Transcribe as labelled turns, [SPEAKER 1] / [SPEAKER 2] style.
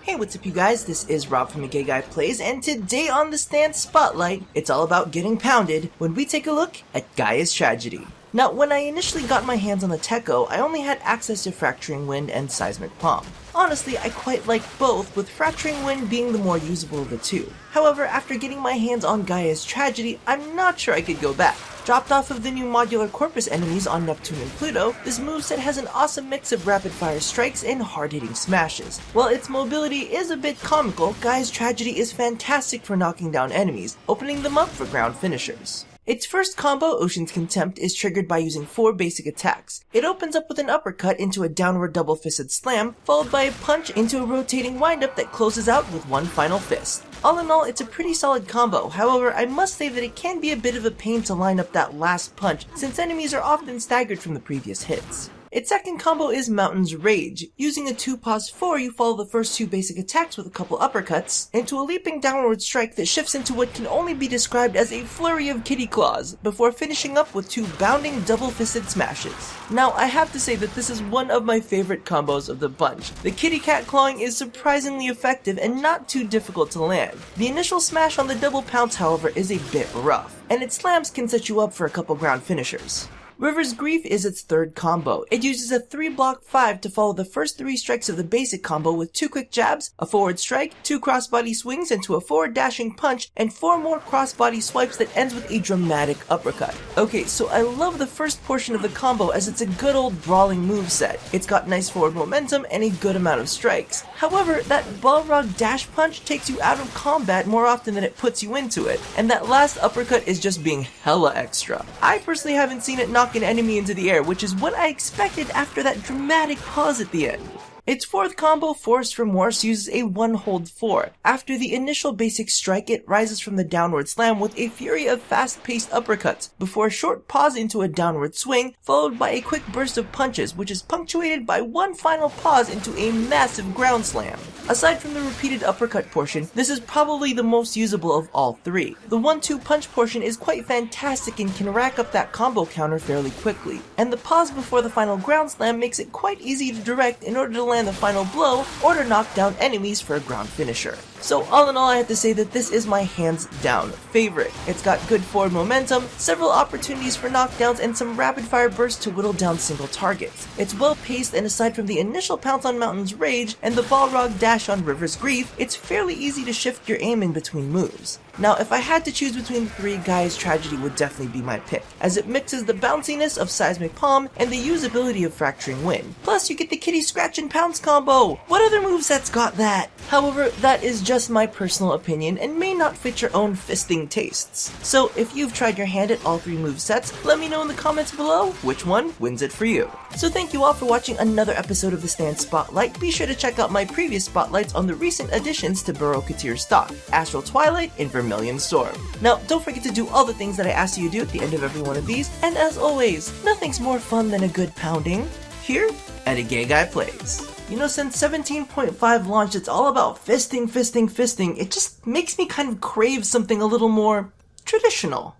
[SPEAKER 1] Hey, what's up you guys, this is Rob from Gaia Plays, and today on the Stand Spotlight, it's all about getting pounded when we take a look at Gaia's Tragedy. Now, when I initially got my hands on the Techo, I only had access to Fracturing Wind and Seismic Palm. Honestly, I quite like both, with Fracturing Wind being the more usable of the two. However, after getting my hands on Gaia's Tragedy, I'm not sure I could go back. Dropped off of the new modular Corpus enemies on Neptune and Pluto, this moveset has an awesome mix of rapid-fire strikes and hard-hitting smashes. While its mobility is a bit comical, Gaia's Tragedy is fantastic for knocking down enemies, opening them up for ground finishers. Its first combo, Ocean's Contempt, is triggered by using 4 basic attacks. It opens up with an uppercut into a downward double-fisted slam, followed by a punch into a rotating windup that closes out with one final fist. All in all, it's a pretty solid combo. However, I must say that it can be a bit of a pain to line up that last punch, since enemies are often staggered from the previous hits. Its second combo is Mountain's Rage. Using a 2-pause-4, you follow the first 2 basic attacks with a couple uppercuts into a leaping downward strike that shifts into what can only be described as a flurry of kitty claws, before finishing up with 2 bounding double-fisted smashes. Now, I have to say that this is one of my favorite combos of the bunch. The kitty cat clawing is surprisingly effective and not too difficult to land. The initial smash on the double pounce, however, is a bit rough, and its slams can set you up for a couple ground finishers. River's Grief is its third combo. It uses a 3-block 5 to follow the first 3 strikes of the basic combo with 2 quick jabs, a forward strike, 2 crossbody swings into a forward dashing punch, and 4 more crossbody swipes that ends with a dramatic uppercut. Okay, so I love the first portion of the combo as it's a good old brawling moveset. It's got nice forward momentum and a good amount of strikes. However, that Balrog dash punch takes you out of combat more often than it puts you into it, and that last uppercut is just being hella extra. I personally haven't seen it knock an enemy into the air, which is what I expected after that dramatic pause at the end. Its fourth combo, Forced Remorse, uses a 1-hold-4. After the initial basic strike, it rises from the downward slam with a fury of fast-paced uppercuts, before a short pause into a downward swing, followed by a quick burst of punches, which is punctuated by one final pause into a massive ground slam. Aside from the repeated uppercut portion, this is probably the most usable of all 3. The 1-2 punch portion is quite fantastic and can rack up that combo counter fairly quickly, and the pause before the final ground slam makes it quite easy to direct in order to land the final blow or to knock down enemies for a ground finisher. So all in all, I have to say that this is my hands down favorite. It's got good forward momentum, several opportunities for knockdowns, and some rapid fire bursts to whittle down single targets. It's well paced, and aside from the initial pounce on Mountain's Rage and the Balrog dash on River's Grief, it's fairly easy to shift your aim in between moves. Now, if I had to choose between the 3, Gaia's Tragedy would definitely be my pick, as it mixes the bounciness of Seismic Palm and the usability of Fracturing Wind. Plus, you get the kitty scratch and pounce combo! What other moveset's got that? However, that is just my personal opinion and may not fit your own fisting tastes. So, if you've tried your hand at all 3 movesets, let me know in the comments below which one wins it for you. So thank you all for watching another episode of the Stand Spotlight. Be sure to check out my previous spotlights on the recent additions to Baroque stock, Astral Twilight and Vermilion Storm. Now, don't forget to do all the things that I asked you to do at the end of every one of these, and as always, nothing's more fun than a good pounding here at a Gaia Plays. You know, since 17.5 launched, it's all about fisting. It just makes me kind of crave something a little more traditional.